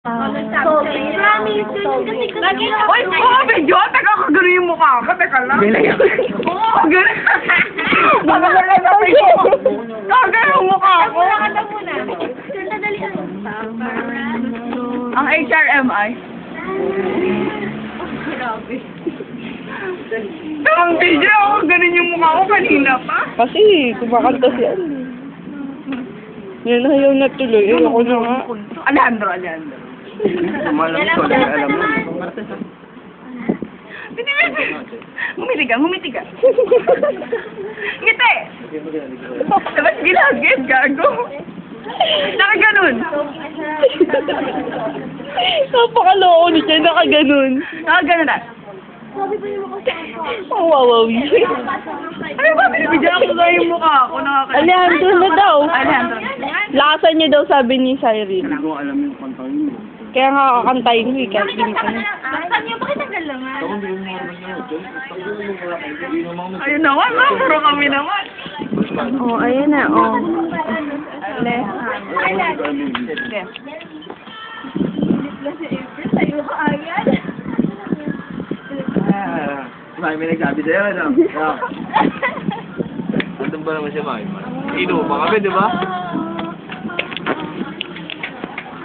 Promise, kasi Uy, video! Teka, kagano yung mukha ko. Teka lang. Oo, gano'n. Magagano na tayo. Kagano yung mukha ko. Kanta muna. Sandalian. Ang HRMI. Grabe. Ang video, ganun yung mukha ko kanina pa. Kasi, kumakanta si Andy. Yan na yung natuloy. Eh, ako na nga. Alejandro. Sumalam ko, alam mo. Humiti ka. Ngiti! Dapat gilagid, gago. Nakaganon. Napakaloko ni siya, nakaganon. Nakaganon na. Ang wawawi. Ano ba, binibigyan ako sa yung mukha ko. Alejandro na daw. Alejandro. Lakasan niyo daw, sabi ni Cyril. Hindi ko alam yung kanta yun. Kaya nga kakantayin mo eh, kahit hindi ko na. Saan niyo? Bakit ang galangan? Ako hindi mo Ayun naman, puro kami naman. Oh, ayan na, oh. Sa'yo ko agad. May nagsabi sa'yo, ano? Andun ba naman siya, Maki? Sino pa kami, di ba?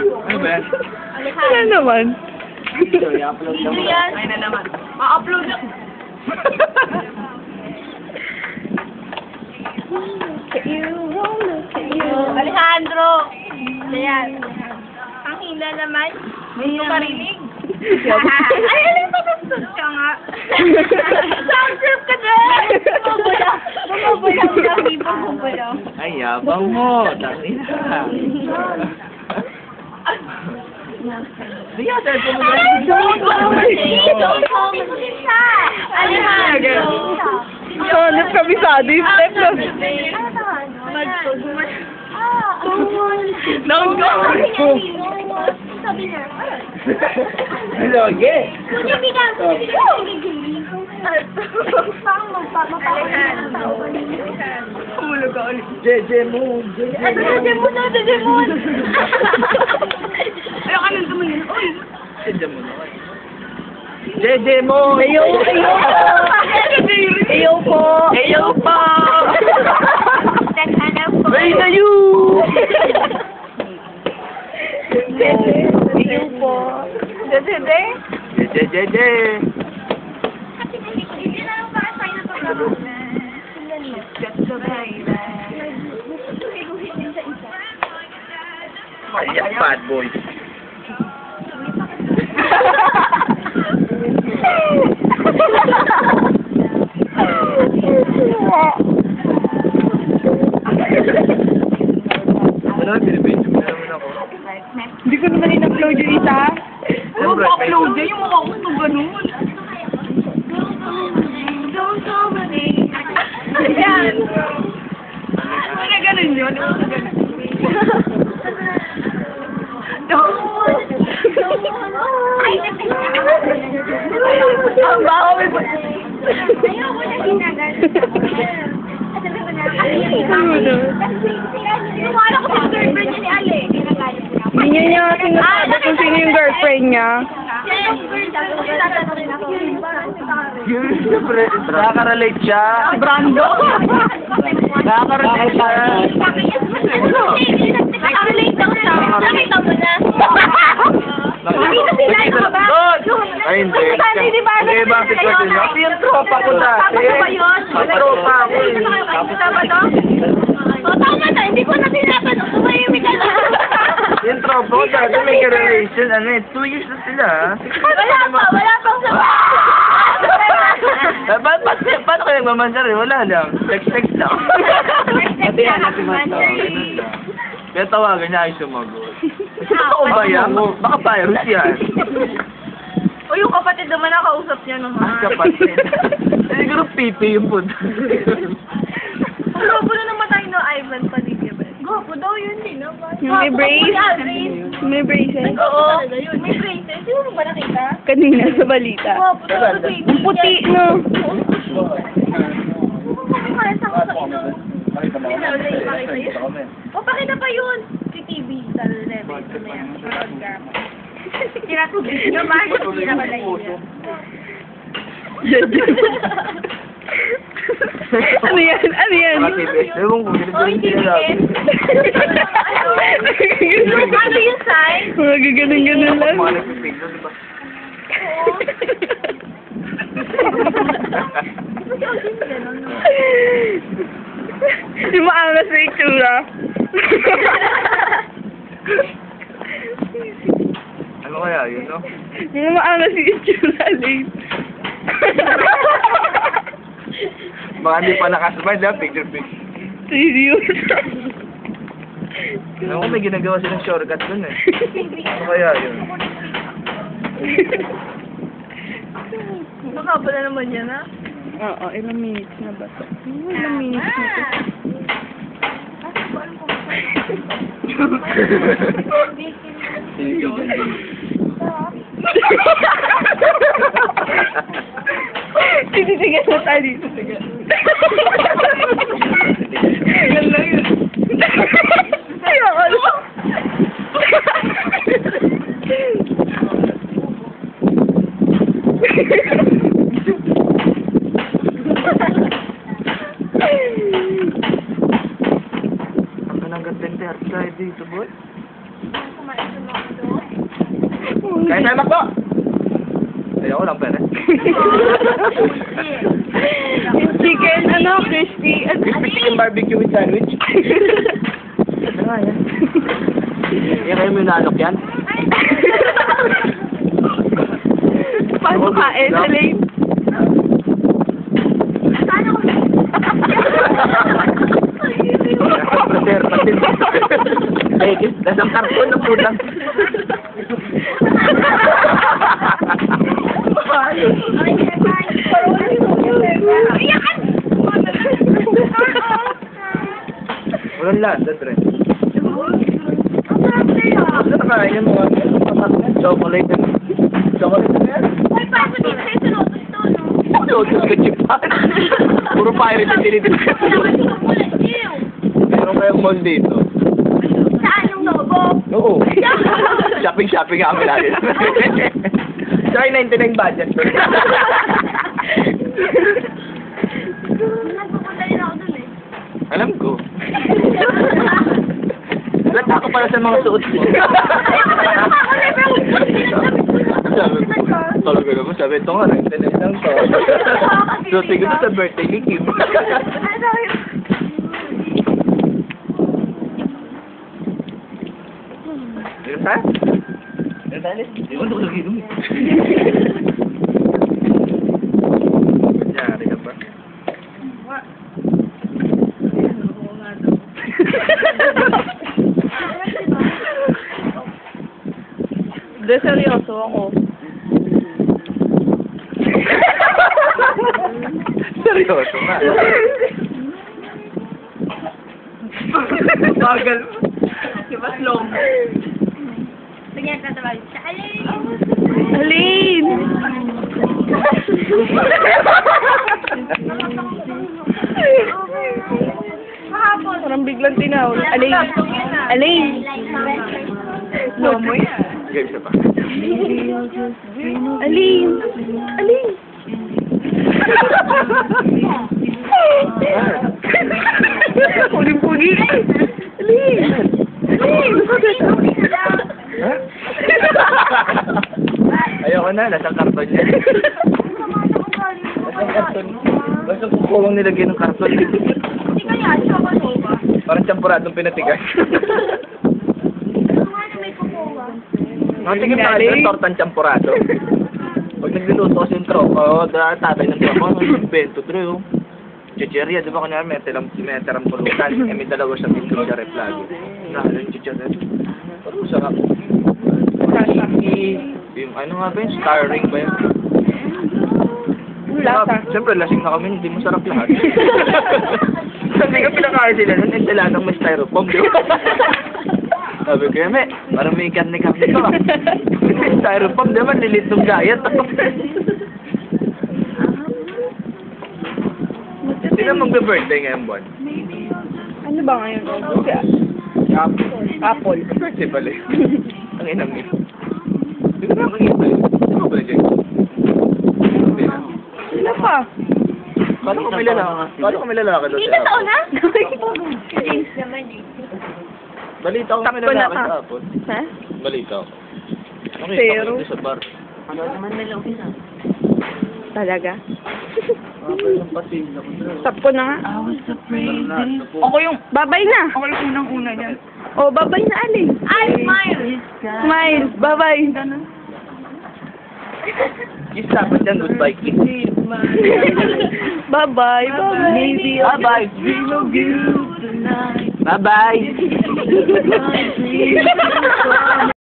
Ano ba yan? Ano naman? I-upload lang mo. Ayun na naman. Ma-upload na. Alejandro! Ayan. Ang hila naman. Hindi ko marinig. Ay, alam mo, nagsunod ka nga. Sound trip ka dyan! Bumabulaw ka, hindi bumabulaw. Ay, yabang mo. Tangina. Sige, sir, kung mo Don't call me siya! Alejandro! Hanap kami sa adi, step na. Don't go. Sabi niya. Hello, yeah. Kuya, bigang. Parang magpapapakita. Kumulog ka ulit. JJ Moon. Jeje Moon. Ayaw ka nang tumingin. Uy! JJ Moon. JJ Moon. Ayaw po. Ayaw pa! Wait na you. Ayaw po. Dede? JJ. Hindi na lang para sa'yo na pagkabot na. Ayan, bad boy. Ano, pinipinto mo naman ako. Hindi ko naman in-upload yung isa. Huwag mo upload yan. Yung mukha ko ito ganun. Don't call me. Ayan. Ano ganun yun? Ang baho may Ayoko na ginagal. Inuwala ko sa girlfriend niya ni Ale. Ginagalit niya. Hindi niya sinasabi kung sino yung girlfriend niya. Siyempre, nakaka-relate siya. Brando. Nakaka-relate siya. Nakarelate daw siya. Nakita mo na. Nakita sila yung ba? Ay, hindi. Hindi ba? Hindi ba ang sitwasyon niya? Kasi yung tropa ko dati. Tama ba yun? Tropa ko eh. Tama to? O tama na, hindi ko na tinatanong. Tumahimik ka lang. Yung tropa ko dati may ka-relation. Ano eh, 2 years na sila. Wala pang Paano kayo nagmamansar eh? Wala lang. Text lang. Pati yan, Kaya tawagan niya ay sumagot. Totoo ba yan? Baka virus yan. O yung kapatid naman nakausap niya nung Ang kapatid. Siguro pipi yung punta. Ang gwapo na namatay na Ivan Padilla. Gwapo daw yun din. Yung may brace. May braces. Oo. May braces. Sino mo ba nakita? Kanina sa balita. Gwapo daw sa baby. Ang puti, no? O, pakita pa yun. Si TV. Sa level. Tinatubig nyo, bakit hindi na pala yun? Ano yan? Ano yan? Ewan ko, ganun sila lagi. Ano yung sign? Mga gaganon-ganon lang. Mga nagpipiglo, di ba? Di maangas na itsura. Ano kaya yun, no? Di maangas yung itsura, Lane. Baka hindi pa nakasmile, ha? Picture-picture. Seryoso. Alam ko may ginagawa silang shortcut dun, eh. Ano kaya yun? Baka pala naman yan, ha? Oo, ilang minutes na ba ito? Ilang minutes na ito? Tititigan na tayo dito. Yan lang yun. Ayoko lang. Ang hanggang 20 hours tayo dito, boy. Kaya tayo magpo! Ayoko lang, pere. Chicken, ano, crispy. Crispy chicken barbecue with sandwich. Ano nga yan? Kaya kayo may nalok yan? Paano kain, Lane? Sir, pati. Ay, nasa karton na po lang. Walang lasa, Dre. Ano na kaya yung mga chocolate and chocolate na yan? Ay, paano dito kayo sa lotus to, no? Lotus ka chipan. Puro pirate na tinitip ka. Meron kayong mall dito. Saan yung lobo? Oo. Shopping kami natin. Try 99 budget. Nagpupunta rin ako dun, eh. Alam ko. Lata ko pala sa mga suot mo. Sabi ko, talaga naman, sabi ito nga, 99 lang to. So, siguro sa birthday ni Kim. Ano sa? Ano sa? Di ba ito ko nag-inom eh. Kanyari ka ba? De, seryoso ako. Seryoso nga. Bagal. Diba slow mo? Tingnan ka naman siya. Alin! Alin! Mahapon. Parang biglang tinawag. Alin! Alin! Slow mo yan. Game siya pa. Alin! Alin! Puling-puli! Alin! Alin! Ha? Ayoko na, nasa karton niya. Nasa karton. Basta kukulang nilagyan ng karton. Hindi kaya, siya ba ba? Parang champuradong pinatigas. Ano nga na may kukuha? Natingin pa kayo, tortang champurado. Pag nagluluto kasi yung tropa, tatay ng tropa, ang bento, Dre, oh. Chicheria, di ba kanya may terang pulutan, may dalawa siyang intro sa rep lagi. Nahalo yung chicheria. Parang sarap. Yung ano nga ba yun? Star ring ba yun? Lasa. Siyempre, lasing na kami, hindi masarap lahat. Sabi ko, pinakain sila nun, yung dalanang may styrofoam, di ba? Sabi ko, may, parang may karne-karne ko, ah. Styrofoam, di ba? Lilit ng diet. Sino magbe-birthday ngayong buwan? Ano ba ngayon? Apple. Apple. Birthday pala yun. Ang inang yun. Jake? Hindi na. Sila pa. Kala ko may lalaki. Kala ko may lalaki doon. Hindi na taon na? James naman, James. Balita ko may Takbo na lalaki ka. sa hapon. Ha? Balita ko. Nakita Pero? ko dito sa bar. Talaga? Pasin. Stop ko na nga. Ako yung, Babay na. ako yung unang-una dyan. Oh, babay na, Ali. I smile! Smile. Bye-bye. Kiss dapat yan, goodbye. Kiss. Bye-bye. Bye-bye. Bye-bye. Bye-bye.